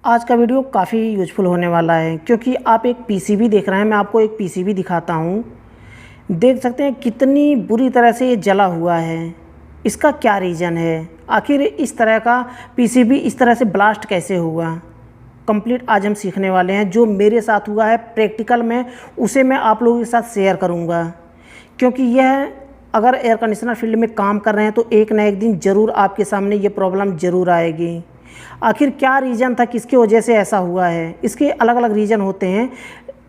आज का वीडियो काफ़ी यूज़फुल होने वाला है क्योंकि आप एक पीसीबी देख रहे हैं। मैं आपको एक पीसीबी दिखाता हूँ। देख सकते हैं कितनी बुरी तरह से ये जला हुआ है। इसका क्या रीज़न है? आखिर इस तरह का पीसीबी इस तरह से ब्लास्ट कैसे हुआ? कंप्लीट आज हम सीखने वाले हैं। जो मेरे साथ हुआ है प्रैक्टिकल में, उसे मैं आप लोगों के साथ शेयर करूँगा। क्योंकि यह अगर एयर कंडीशनर फील्ड में काम कर रहे हैं तो एक ना एक दिन ज़रूर आपके सामने ये प्रॉब्लम ज़रूर आएगी। आखिर क्या रीज़न था, किसकी वजह से ऐसा हुआ है? इसके अलग अलग रीज़न होते हैं,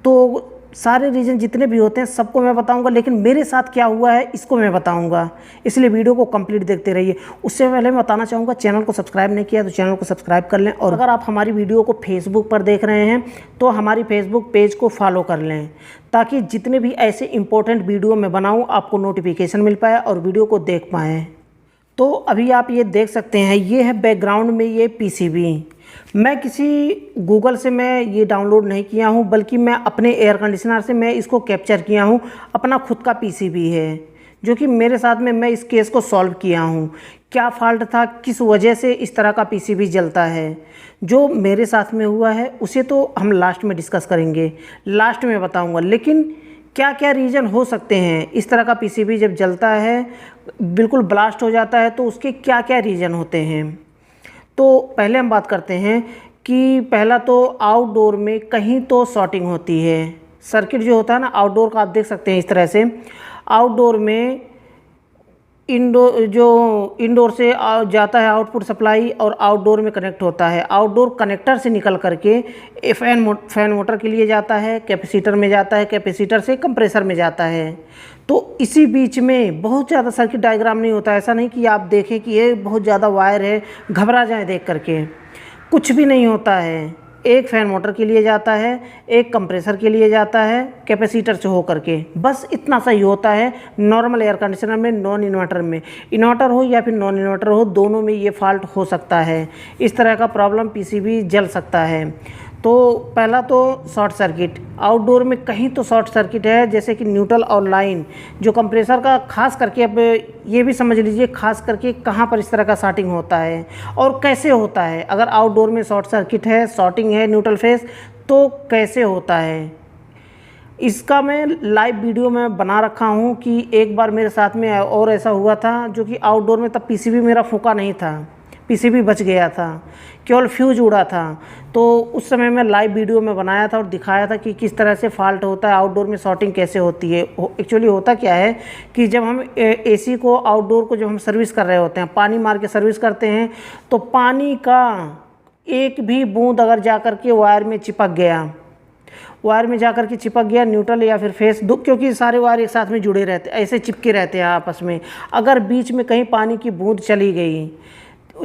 तो सारे रीज़न जितने भी होते हैं सबको मैं बताऊंगा, लेकिन मेरे साथ क्या हुआ है इसको मैं बताऊंगा। इसलिए वीडियो को कंप्लीट देखते रहिए। उससे पहले मैं बताना चाहूँगा, चैनल को सब्सक्राइब नहीं किया तो चैनल को सब्सक्राइब कर लें। और अगर आप हमारी वीडियो को फेसबुक पर देख रहे हैं तो हमारी फेसबुक पेज को फॉलो कर लें, ताकि जितने भी ऐसे इंपॉर्टेंट वीडियो मैं बनाऊँ आपको नोटिफिकेशन मिल पाए और वीडियो को देख पाएँ। तो अभी आप ये देख सकते हैं, ये है बैकग्राउंड में ये पीसीबी। मैं किसी गूगल से मैं ये डाउनलोड नहीं किया हूँ, बल्कि मैं अपने एयर कंडीशनर से मैं इसको कैप्चर किया हूँ। अपना खुद का पीसीबी है जो कि मेरे साथ में मैं इस केस को सॉल्व किया हूँ। क्या फ़ॉल्ट था, किस वजह से इस तरह का पीसीबी जलता है, जो मेरे साथ में हुआ है उसे तो हम लास्ट में डिस्कस करेंगे, लास्ट में बताऊँगा। लेकिन क्या क्या रीज़न हो सकते हैं इस तरह का पीसीबी जब जलता है, बिल्कुल ब्लास्ट हो जाता है, तो उसके क्या क्या रीज़न होते हैं? तो पहले हम बात करते हैं कि पहला तो आउटडोर में कहीं तो शॉर्टिंग होती है। सर्किट जो होता है ना आउटडोर का, आप देख सकते हैं इस तरह से। आउटडोर में इंडोर से जाता है आउटपुट सप्लाई और आउटडोर में कनेक्ट होता है। आउटडोर कनेक्टर से निकल करके फैन मोटर के लिए जाता है, कैपेसिटर में जाता है, कैपेसिटर से कंप्रेसर में जाता है। तो इसी बीच में बहुत ज़्यादा सर्किट डायग्राम नहीं होता है। ऐसा नहीं कि आप देखें कि ये बहुत ज़्यादा वायर है, घबरा जाएं देख करके। कुछ भी नहीं होता है। एक फ़ैन मोटर के लिए जाता है, एक कंप्रेसर के लिए जाता है, कैपेसिटर से हो करके, बस इतना सा ही होता है। नॉर्मल एयर कंडीशनर में, नॉन इन्वर्टर में, इन्वर्टर हो या फिर नॉन इन्वर्टर हो, दोनों में ये फॉल्ट हो सकता है। इस तरह का प्रॉब्लम पीसीबी जल सकता है। तो पहला तो शॉर्ट सर्किट, आउटडोर में कहीं तो शॉर्ट सर्किट है, जैसे कि न्यूट्रल और लाइन जो कंप्रेसर का, खास करके अब ये भी समझ लीजिए खास करके कहाँ पर इस तरह का शॉर्टिंग होता है और कैसे होता है। अगर आउटडोर में शॉर्ट सर्किट है, शॉर्टिंग है न्यूट्रल फेस, तो कैसे होता है इसका मैं लाइव वीडियो में बना रखा हूँ। कि एक बार मेरे साथ में और ऐसा हुआ था, जो कि आउटडोर में, तब पीसीबी मेरा फूका नहीं था, पीसीबी बच गया था, केवल फ्यूज उड़ा था। तो उस समय मैं लाइव वीडियो में बनाया था और दिखाया था कि किस तरह से फॉल्ट होता है, आउटडोर में शॉर्टिंग कैसे होती है। एक्चुअली होता क्या है कि जब हम एसी को, आउटडोर को जब हम सर्विस कर रहे होते हैं, पानी मार के सर्विस करते हैं, तो पानी का एक भी बूंद अगर जा कर के वायर में चिपक गया, वायर में जाकर के चिपक गया, न्यूट्रल या फिर फेस दो, क्योंकि सारे वायर एक साथ में जुड़े रहते, ऐसे चिपके रहते हैं आपस में। अगर बीच में कहीं पानी की बूंद चली गई,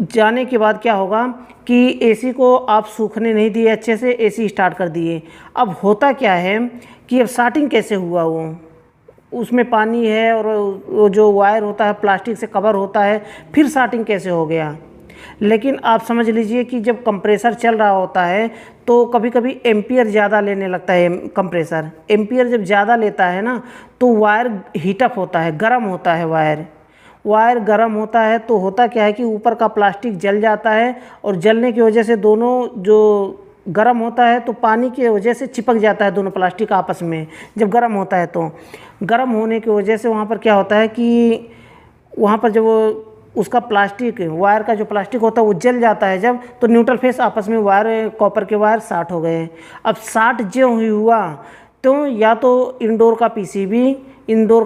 जाने के बाद क्या होगा कि एसी को आप सूखने नहीं दिए अच्छे से, एसी स्टार्ट कर दिए। अब होता क्या है कि अब शॉर्टिंग कैसे हुआ, वो उसमें पानी है और वो जो वायर होता है प्लास्टिक से कवर होता है, फिर शॉर्टिंग कैसे हो गया। लेकिन आप समझ लीजिए कि जब कंप्रेसर चल रहा होता है तो कभी कभी एम्पियर ज़्यादा लेने लगता है कंप्रेसर। एम्पियर जब ज़्यादा लेता है ना, तो वायर हीटअप होता है, गर्म होता है वायर गर्म होता है। तो होता क्या है कि ऊपर का प्लास्टिक जल जाता है, और जलने की वजह से दोनों जो गर्म होता है तो पानी की वजह से चिपक जाता है दोनों प्लास्टिक आपस में। जब गर्म होता है तो गर्म होने की वजह से वहाँ पर क्या होता है कि वहाँ पर जब उसका प्लास्टिक, वायर का जो प्लास्टिक होता है वो जल जाता है जब, तो न्यूट्रल फेस आपस में वायर, कॉपर के वायर शॉर्ट हो गए। अब शॉर्ट जो हुआ तो या तो इंडोर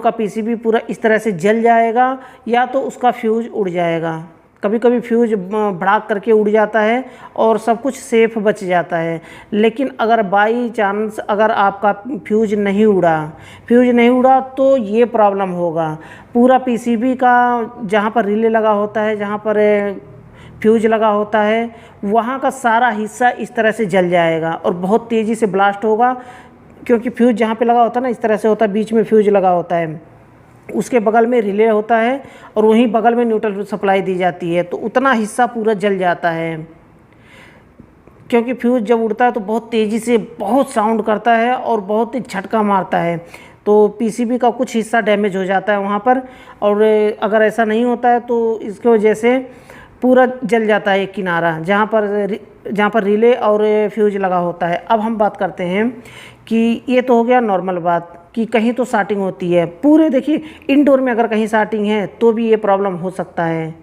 का पीसीबी पूरा इस तरह से जल जाएगा, या तो उसका फ्यूज उड़ जाएगा। कभी कभी फ्यूज भड़ाक करके उड़ जाता है और सब कुछ सेफ बच जाता है। लेकिन अगर बाई चांस अगर आपका फ्यूज नहीं उड़ा तो ये प्रॉब्लम होगा। पूरा पीसीबी का जहाँ पर रिले लगा होता है, जहाँ पर फ्यूज लगा होता है, वहाँ का सारा हिस्सा इस तरह से जल जाएगा और बहुत तेज़ी से ब्लास्ट होगा। क्योंकि फ्यूज जहाँ पे लगा होता है ना, इस तरह से होता है, बीच में फ्यूज लगा होता है, उसके बगल में रिले होता है और वहीं बगल में न्यूट्रल सप्लाई दी जाती है, तो उतना हिस्सा पूरा जल जाता है। क्योंकि फ्यूज जब उड़ता है तो बहुत तेज़ी से बहुत साउंड करता है और बहुत ही झटका मारता है, तो पीसीबी का कुछ हिस्सा डैमेज हो जाता है वहाँ पर। और अगर ऐसा नहीं होता है तो इसकी वजह से पूरा जल जाता है एक किनारा, जहाँ पर जहाँ पर रिले और फ्यूज लगा होता है। अब हम बात करते हैं कि ये तो हो गया नॉर्मल बात कि कहीं तो शार्टिंग होती है। पूरे देखिए इंडोर में अगर कहीं शार्टिंग है तो भी ये प्रॉब्लम हो सकता है।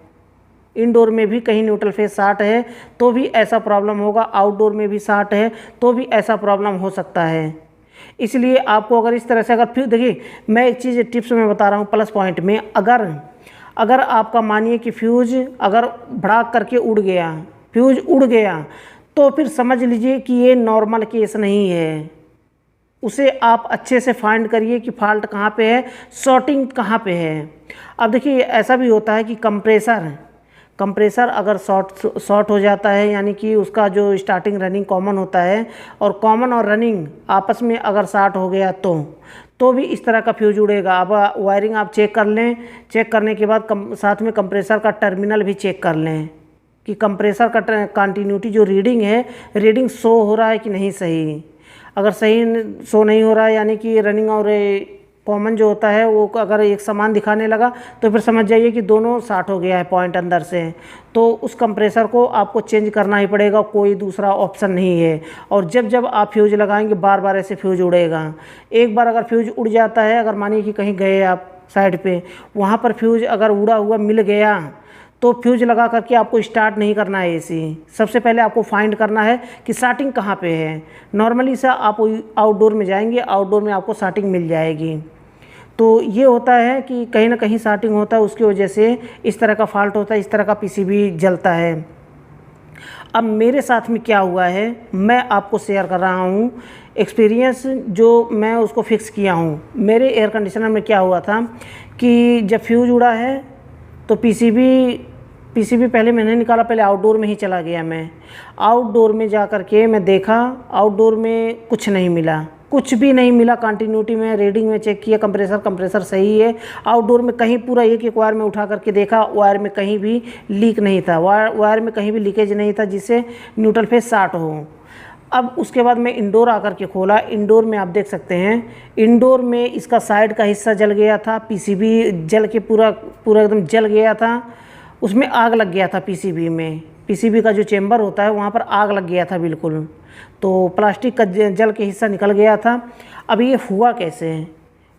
इंडोर में भी कहीं न्यूट्रल फेज शार्ट है तो भी ऐसा प्रॉब्लम होगा, आउटडोर में भी शार्ट है तो भी ऐसा प्रॉब्लम हो सकता है। इसलिए आपको अगर इस तरह से अगर फ्यूज देखिए, मैं एक चीज़ टिप्स में बता रहा हूँ प्लस पॉइंट में, अगर आपका मानिए कि फ्यूज अगर भड़ाक करके उड़ गया, फ्यूज उड़ गया, तो फिर समझ लीजिए कि ये नॉर्मल केस नहीं है। उसे आप अच्छे से फाइंड करिए कि फॉल्ट कहाँ पे है, शॉर्टिंग कहाँ पे है। अब देखिए ऐसा भी होता है कि कंप्रेसर अगर शॉर्ट हो जाता है, यानी कि उसका जो स्टार्टिंग रनिंग कॉमन होता है और कॉमन और रनिंग आपस में अगर शॉर्ट हो गया तो भी इस तरह का फ्यूज उड़ेगा। अब वायरिंग आप चेक कर लें, चेक करने के बाद साथ में कंप्रेसर का टर्मिनल भी चेक कर लें कि कंप्रेसर का कंटिन्यूटी जो रीडिंग है, रीडिंग शो हो रहा है कि नहीं सही। अगर सही शो नहीं हो रहा है, यानी कि रनिंग और कॉमन जो होता है वो अगर एक समान दिखाने लगा, तो फिर समझ जाइए कि दोनों शॉर्ट हो गया है पॉइंट अंदर से। तो उस कंप्रेसर को आपको चेंज करना ही पड़ेगा, कोई दूसरा ऑप्शन नहीं है। और जब आप फ्यूज लगाएंगे बार बार ऐसे फ्यूज उड़ेगा। एक बार अगर फ्यूज उड़ जाता है, अगर मानिए कि कहीं गए आप साइड पे, वहाँ पर फ्यूज अगर उड़ा हुआ मिल गया तो फ्यूज लगा करके आपको स्टार्ट नहीं करना है एसी। सबसे पहले आपको फाइंड करना है कि शार्टिंग कहाँ पे है। नॉर्मली से आप आउटडोर में जाएंगे, आउटडोर में आपको शार्टिंग मिल जाएगी। तो ये होता है कि कहीं ना कहीं शार्टिंग होता है, उसकी वजह से इस तरह का फॉल्ट होता है, इस तरह का पीसीबी जलता है। अब मेरे साथ में क्या हुआ है मैं आपको शेयर कर रहा हूँ एक्सपीरियंस, जो मैं उसको फिक्स किया हूँ। मेरे एयर कंडीशनर में क्या हुआ था कि जब फ्यूज उड़ा है तो पीसीबी पहले मैंने निकाला, पहले आउटडोर में ही चला गया। मैं आउटडोर में जा कर के मैं देखा, आउटडोर में कुछ नहीं मिला, कुछ भी नहीं मिला। कंटिन्यूटी में रीडिंग में चेक किया, कंप्रेसर सही है। आउटडोर में कहीं पूरा एक वायर में उठा करके देखा, वायर में कहीं भी लीक नहीं था, वायर में कहीं भी लीकेज नहीं था जिससे न्यूट्रल फेज शॉर्ट हो। अब उसके बाद मैं इंडोर आकर के खोला। इंडोर में आप देख सकते हैं, इंडोर में इसका साइड का हिस्सा जल गया था, पीसीबी जल के पूरा एकदम जल गया था, उसमें आग लग गया था। पीसीबी का जो चेंबर होता है वहाँ पर आग लग गया था बिल्कुल। तो प्लास्टिक का जल के हिस्सा निकल गया था। अब ये हुआ कैसे?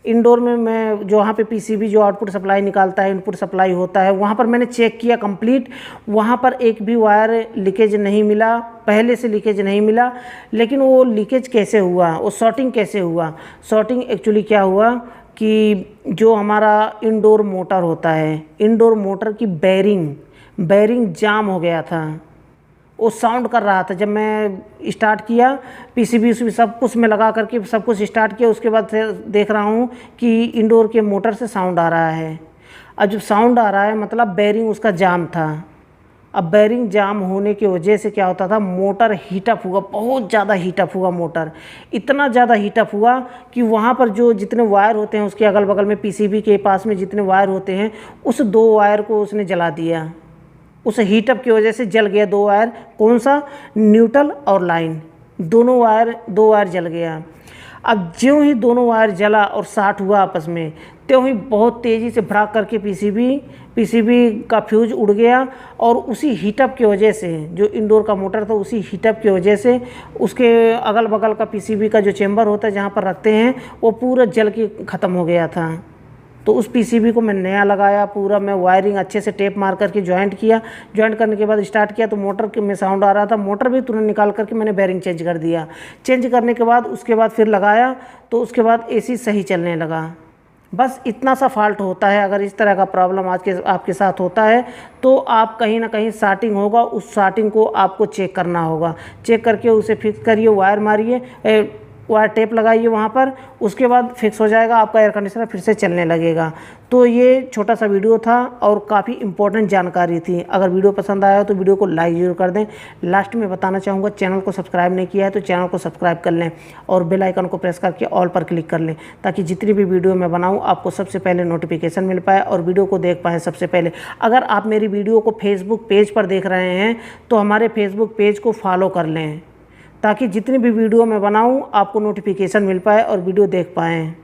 इंडोर में मैं जो वहाँ पे पीसीबी जो आउटपुट सप्लाई निकालता है, इनपुट सप्लाई होता है, वहाँ पर मैंने चेक किया कंप्लीट, वहाँ पर एक भी वायर लीकेज नहीं मिला, पहले से लीकेज नहीं मिला। लेकिन वो लीकेज कैसे हुआ, वो शॉर्टिंग कैसे हुआ? शॉर्टिंग एक्चुअली क्या हुआ कि जो हमारा इंडोर मोटर होता है, इंडोर मोटर की बेयरिंग जाम हो गया था। वो साउंड कर रहा था। जब मैं स्टार्ट किया पीसीबी सब कुछ में लगा करके सब कुछ स्टार्ट किया, उसके बाद फिर देख रहा हूँ कि इंडोर के मोटर से साउंड आ रहा है। अब जब साउंड आ रहा है मतलब बेयरिंग उसका जाम था। अब बेयरिंग जाम होने की वजह से क्या होता था, मोटर हीटअप हुआ, बहुत ज़्यादा हीटअप हुआ मोटर। इतना ज़्यादा हीटअप हुआ कि वहाँ पर जो जितने वायर होते हैं उसके अगल बगल में पीसीबी के पास में जितने वायर होते हैं, उस 2 वायर को उसने जला दिया। उस हीटअप की वजह से जल गया 2 वायर। कौन सा? न्यूट्रल और लाइन, दोनों वायर जल गया। अब ज्यों ही दोनों वायर जला और शॉर्ट हुआ आपस में, त्यों ही बहुत तेज़ी से भड़ाक करके पीसीबी का फ्यूज उड़ गया। और उसी हीटअप की वजह से, जो इंडोर का मोटर था, उसी हीटअप की वजह से उसके अगल बगल का पीसीबी का जो चेंबर होता है जहाँ पर रखते हैं, वो पूरा जल के ख़त्म हो गया था। तो उस पीसीबी को मैं नया लगाया, पूरा मैं वायरिंग अच्छे से टेप मार करके ज्वाइंट किया। ज्वाइंट करने के बाद स्टार्ट किया तो मोटर के में साउंड आ रहा था, मोटर भी तुरंत निकाल करके मैंने बेयरिंग चेंज कर दिया। चेंज करने के बाद उसके बाद फिर लगाया तो उसके बाद एसी सही चलने लगा। बस इतना सा फॉल्ट होता है। अगर इस तरह का प्रॉब्लम आपके साथ होता है तो आप कहीं ना कहीं शार्टिंग होगा, उस शार्टिंग को आपको चेक करना होगा। चेक करके उसे फिक्स करिए, वायर मारिए, वायर टेप लगाइए वहाँ पर, उसके बाद फिक्स हो जाएगा, आपका एयर कंडीशनर फिर से चलने लगेगा। तो ये छोटा सा वीडियो था और काफ़ी इंपॉर्टेंट जानकारी थी। अगर वीडियो पसंद आया तो वीडियो को लाइक ज़रूर कर दें। लास्ट में बताना चाहूँगा, चैनल को सब्सक्राइब नहीं किया है तो चैनल को सब्सक्राइब कर लें और बेल आइकन को प्रेस करके ऑल पर क्लिक कर लें, ताकि जितनी भी वीडियो मैं बनाऊँ आपको सबसे पहले नोटिफिकेशन मिल पाए और वीडियो को देख पाएँ सबसे पहले। अगर आप मेरी वीडियो को फेसबुक पेज पर देख रहे हैं तो हमारे फेसबुक पेज को फॉलो कर लें, ताकि जितनी भी वीडियो मैं बनाऊं आपको नोटिफिकेशन मिल पाए और वीडियो देख पाएँ।